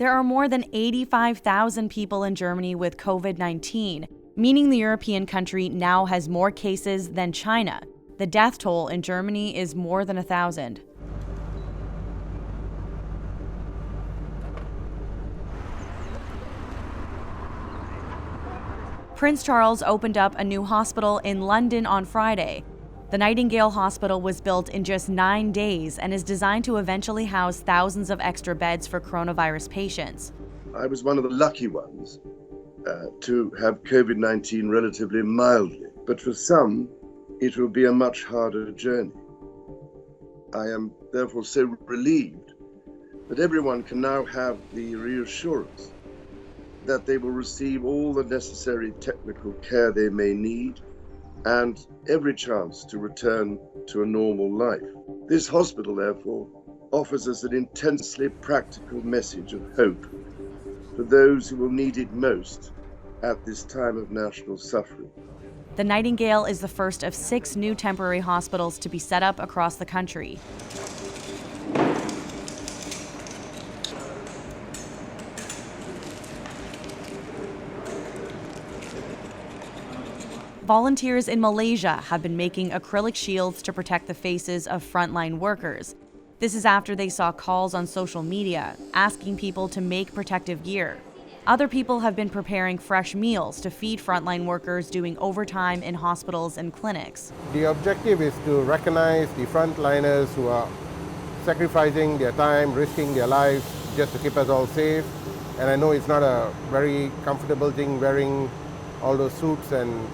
There are more than 85,000 people in Germany with COVID-19, meaning the European country now has more cases than China. The death toll in Germany is more than 1,000. Prince Charles opened up a new hospital in London on Friday. The Nightingale Hospital was built in just 9 days and is designed to eventually house thousands of extra beds for coronavirus patients. I was one of the lucky ones to have COVID-19 relatively mildly, but for some, it will be a much harder journey. I am therefore so relieved that everyone can now have the reassurance that they will receive all the necessary technical care they may need and every chance to return to a normal life. This hospital, therefore, offers us an intensely practical message of hope for those who will need it most at this time of national suffering. The Nightingale is the first of 6 new temporary hospitals to be set up across the country. Volunteers in Malaysia have been making acrylic shields to protect the faces of frontline workers. This is after they saw calls on social media asking people to make protective gear. Other people have been preparing fresh meals to feed frontline workers doing overtime in hospitals and clinics. The objective is to recognize the frontliners who are sacrificing their time, risking their lives just to keep us all safe. And I know it's not a very comfortable thing wearing all those suits, and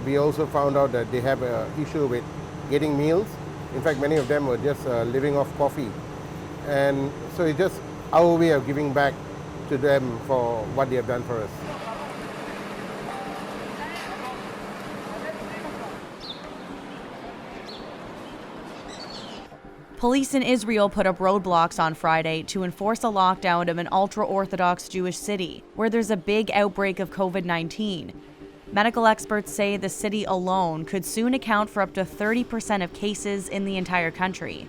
we also found out that they have an issue with getting meals. In fact, many of them were just living off coffee. And so it's just our way of giving back to them for what they have done for us. Police in Israel put up roadblocks on Friday to enforce a lockdown of an ultra-Orthodox Jewish city, where there's a big outbreak of COVID-19. Medical experts say the city alone could soon account for up to 30% of cases in the entire country.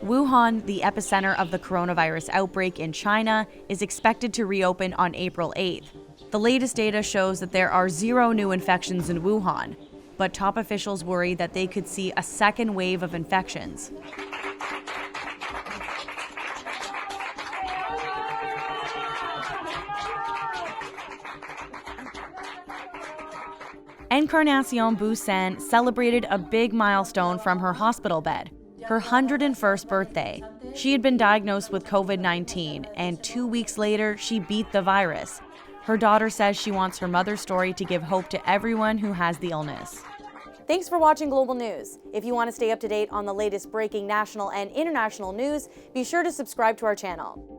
Wuhan, the epicenter of the coronavirus outbreak in China, is expected to reopen on April 8th. The latest data shows that there are 0 new infections in Wuhan, but top officials worry that they could see a second wave of infections. Encarnacion Busan celebrated a big milestone from her hospital bed, her 101st birthday. She had been diagnosed with COVID-19, and 2 weeks later, she beat the virus. Her daughter says she wants her mother's story to give hope to everyone who has the illness. Thanks for watching Global News. If you want to stay up to date on the latest breaking national and international news, be sure to subscribe to our channel.